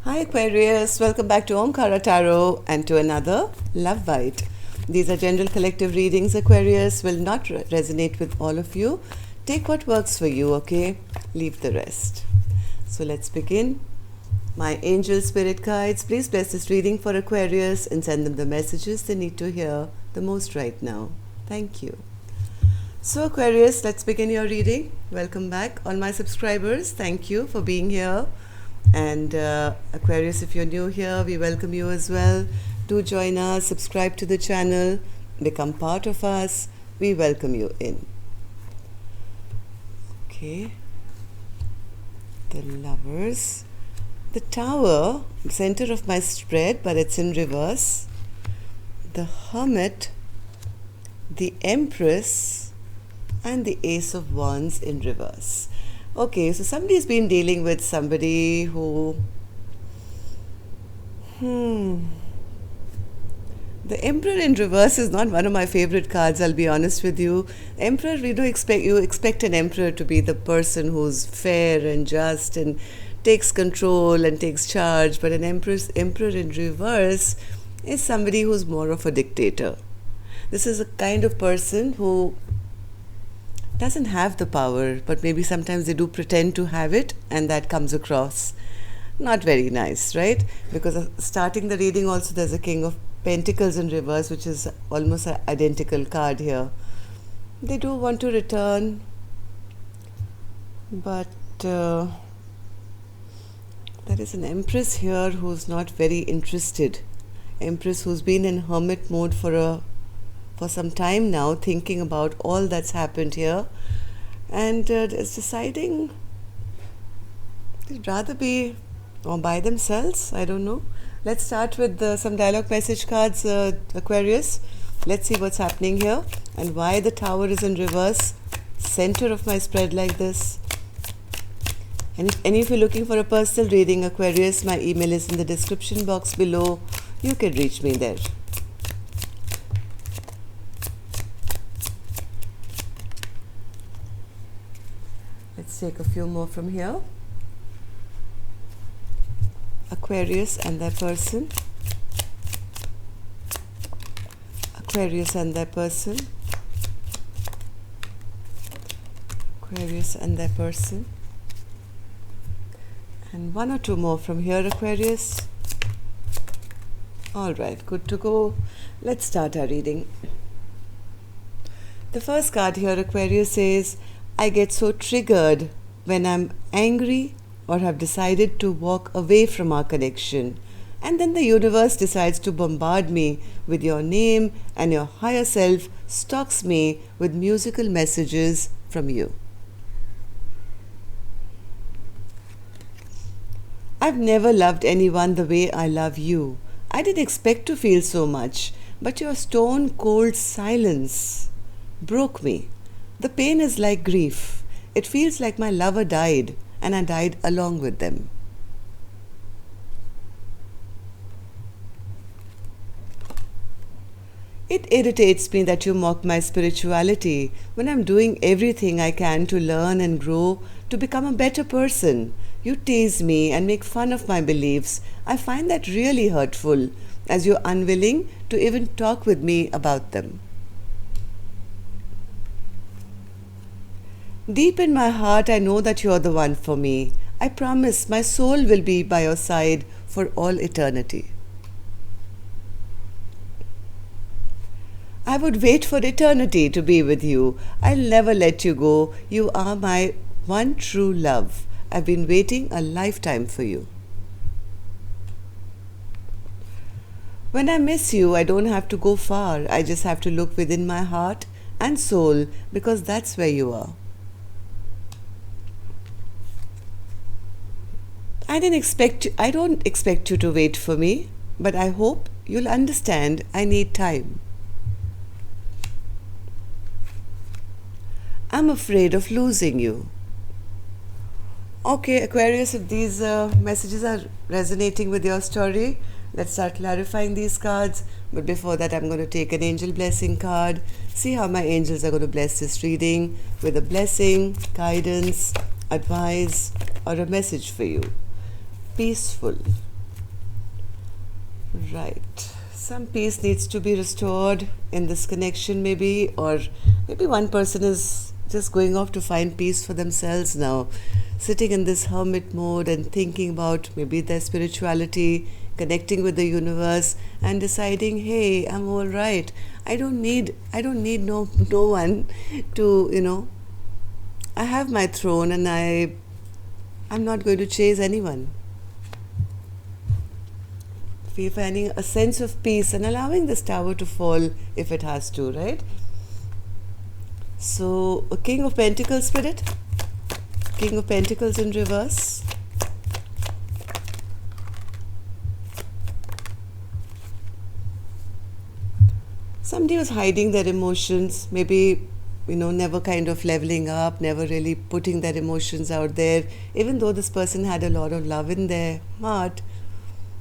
Hi Aquarius, welcome back to Omkara Tarot and to another Love Bite. These are general collective readings. Aquarius will not resonate with all of you. Take what works for you, okay? Leave the rest. So let's begin. My angel spirit guides, please bless this reading for Aquarius and send them the messages they need to hear the most right now. Thank you. So Aquarius, let's begin your reading. Welcome back. All my subscribers, thank you for being here. And Aquarius, if you're new here, we welcome you as well. Do join us, subscribe to the channel, become part of us. We welcome you in. Okay. The Lovers. The Tower, center of my spread, but it's in reverse. The Hermit, the Empress, and the Ace of Wands in reverse. Okay, so somebody's been dealing with somebody who... The Emperor in reverse is not one of my favorite cards, I'll be honest with you. Emperor, you expect an emperor to be the person who's fair and just and takes control and takes charge, but an emperor in reverse is somebody who's more of a dictator. This is a kind of person who doesn't have the power, but maybe sometimes they do pretend to have it, and that comes across not very nice, right? Because starting the reading also there's a King of Pentacles in reverse, which is almost an identical card here. They do want to return, but there is an Empress here who's not very interested. Empress who's been in hermit mode for some time now, thinking about all that's happened here, and is deciding they'd rather be by themselves. I don't know. Let's start with some dialogue message cards, Aquarius. Let's see what's happening here and why the Tower is in reverse, center of my spread like this. And if you're looking for a personal reading, Aquarius, my email is in the description box below. You can reach me there. Let's take a few more from here. Aquarius and their person. Aquarius and their person. Aquarius and their person. And one or two more from here, Aquarius. Alright, good to go. Let's start our reading. The first card here, Aquarius, says, I get so triggered when I'm angry or have decided to walk away from our connection. And then the universe decides to bombard me with your name, and your higher self stalks me with musical messages from you. I've never loved anyone the way I love you. I didn't expect to feel so much, but your stone cold silence broke me. The pain is like grief. It feels like my lover died, and I died along with them. It irritates me that you mock my spirituality when I'm doing everything I can to learn and grow, to become a better person. You tease me and make fun of my beliefs. I find that really hurtful, as you're unwilling to even talk with me about them. Deep in my heart, I know that you're the one for me. I promise my soul will be by your side for all eternity. I would wait for eternity to be with you. I'll never let you go. You are my one true love. I've been waiting a lifetime for you. When I miss you, I don't have to go far. I just have to look within my heart and soul, because that's where you are. I don't expect you to wait for me, but I hope you'll understand I need time. I'm afraid of losing you. Okay, Aquarius, if these messages are resonating with your story, let's start clarifying these cards. But before that, I'm going to take an angel blessing card, see how my angels are going to bless this reading with a blessing, guidance, advice, or a message for you. Peaceful. Right. Some peace needs to be restored in this connection, maybe, or maybe one person is just going off to find peace for themselves now, sitting in this hermit mode and thinking about maybe their spirituality, connecting with the universe, and deciding, hey, I'm all right. I don't need no one to, I have my throne and I'm not going to chase anyone. Finding a sense of peace and allowing this tower to fall if it has to, right? So, a King of Pentacles spirit, King of Pentacles in reverse. Somebody was hiding their emotions, maybe, never kind of leveling up, never really putting their emotions out there, even though this person had a lot of love in their heart.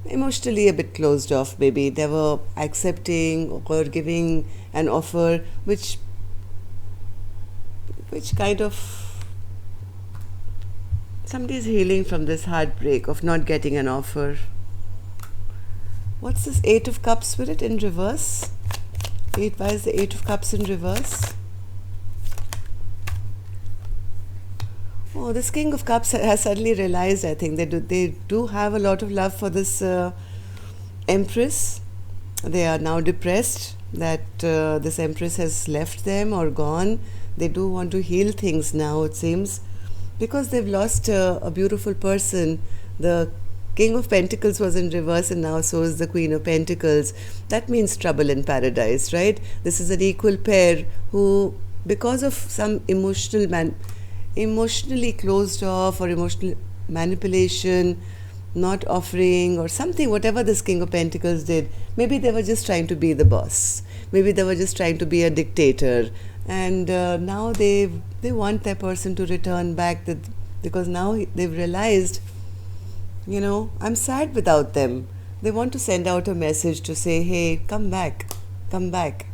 Emotionally a bit closed off, maybe they were accepting or giving an offer which kind of, somebody is healing from this heartbreak of not getting an offer. What's this Eight of Cups spirit in reverse? Why is the Eight of Cups in reverse? Oh, this King of Cups has suddenly realized, I think, they do have a lot of love for this Empress. They are now depressed that this Empress has left them or gone. They do want to heal things now, it seems, because they've lost a beautiful person. The King of Pentacles was in reverse and now so is the Queen of Pentacles. That means trouble in paradise, right? This is an equal pair who, because of some emotionally closed off or emotional manipulation, not offering or something, whatever this King of Pentacles did, maybe they were just trying to be the boss. Maybe they were just trying to be a dictator. And now they want their person to return back because now they've realized, I'm sad without them. They want to send out a message to say, hey, come back, come back.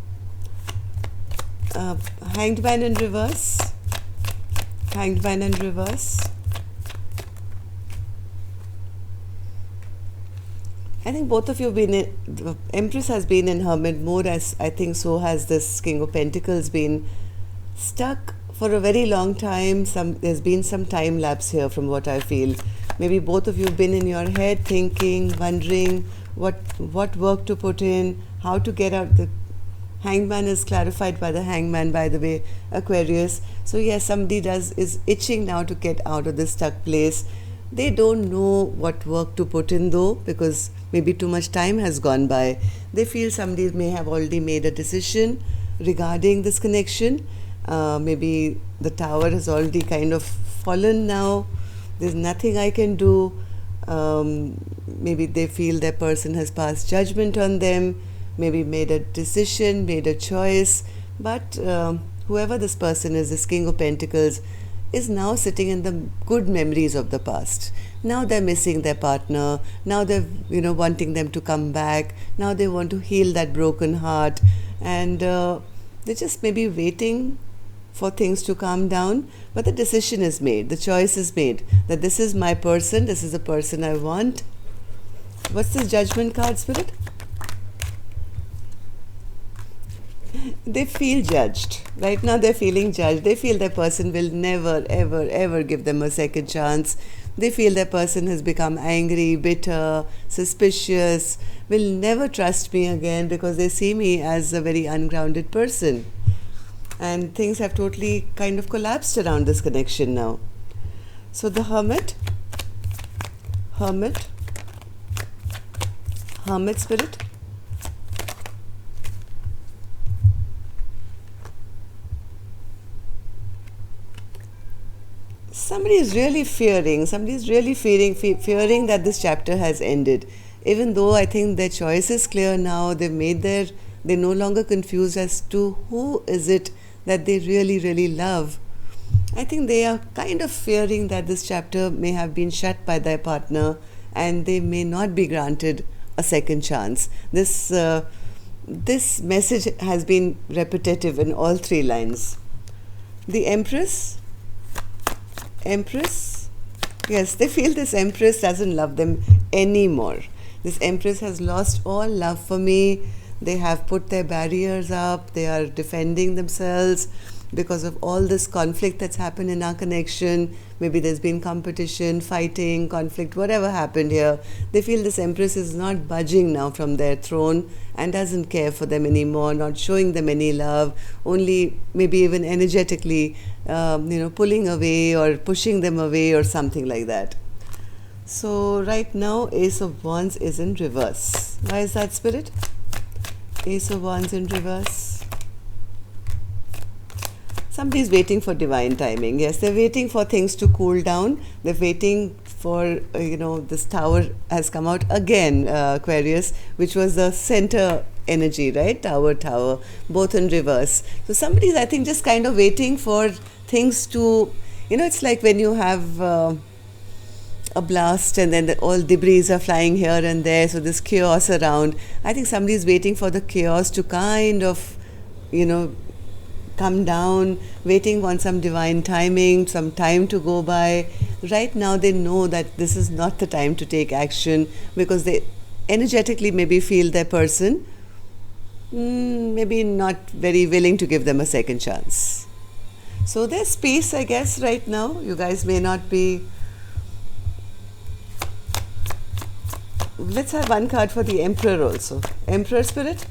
Hanged Man in reverse. Hanged Man in reverse. I think both of you have been the Empress has been in hermit mode, as I think so has this King of Pentacles been stuck for a very long time. There's been some time lapse here from what I feel. Maybe both of you have been in your head thinking, wondering what work to put in, how to get out. The Hangman is clarified by the Hangman, by the way, Aquarius. So yes, somebody is itching now to get out of this stuck place. They don't know what work to put in though, because maybe too much time has gone by. They feel somebody may have already made a decision regarding this connection. Maybe the tower has already kind of fallen now. There's nothing I can do. Maybe they feel their person has passed judgment on them, maybe made a decision, made a choice. But whoever this person is, this King of Pentacles, is now sitting in the good memories of the past. Now they're missing their partner. Now they're wanting them to come back. Now they want to heal that broken heart, and they're just maybe waiting for things to calm down. But the decision is made. The choice is made that this is my person. This is the person I want. What's this Judgment card, Spirit? They feel judged. Right now they're feeling judged. They feel their person will never, ever, ever give them a second chance. They feel their person has become angry, bitter, suspicious, will never trust me again because they see me as a very ungrounded person. And things have totally kind of collapsed around this connection now. So the Hermit Spirit. Somebody is really fearing that this chapter has ended. Even though I think their choice is clear now, they're no longer confused as to who is it that they really, really love. I think they are kind of fearing that this chapter may have been shut by their partner and they may not be granted a second chance. This message has been repetitive in all three lines. The Empress, yes, they feel this Empress doesn't love them anymore. This Empress has lost all love for me. They have put their barriers up. They are defending themselves because of all this conflict that's happened in our connection. Maybe there's been competition, fighting, conflict, whatever happened here. They feel this Empress is not budging now from their throne and doesn't care for them anymore, not showing them any love, only maybe even energetically, pulling away or pushing them away or something like that. So right now, Ace of Wands is in reverse. Why is that, Spirit? Ace of Wands in reverse. Somebody's waiting for divine timing. Yes, they're waiting for things to cool down. They're waiting for, this Tower has come out again, Aquarius, which was the center energy, right? Tower, both in reverse. So somebody's, I think, just kind of waiting for things to, it's like when you have a blast and then all debris are flying here and there, so this chaos around. I think somebody's waiting for the chaos to kind of, come down, waiting on some divine timing, some time to go by. Right now they know that this is not the time to take action because they energetically maybe feel their person maybe not very willing to give them a second chance. So there's space, I guess, right now. You guys may not be. Let's have one card for the Emperor also. Emperor, Spirit.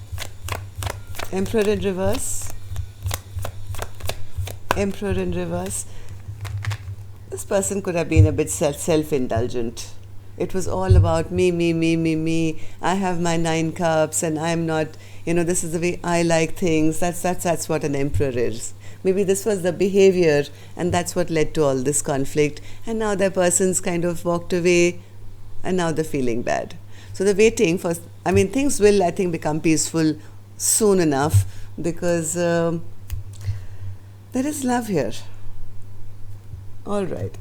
Emperor in reverse. Emperor in reverse. This person could have been a bit self-indulgent. It was all about me. I have my 9 cups and I'm not, this is the way I like things. That's what an emperor is. Maybe this was the behavior and that's what led to all this conflict. And now that person's kind of walked away and now they're feeling bad. So they're waiting for, things will, I think, become peaceful soon enough because there is love here. All right.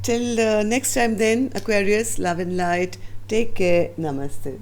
Till next time then, Aquarius, love and light. Take care. Namaste.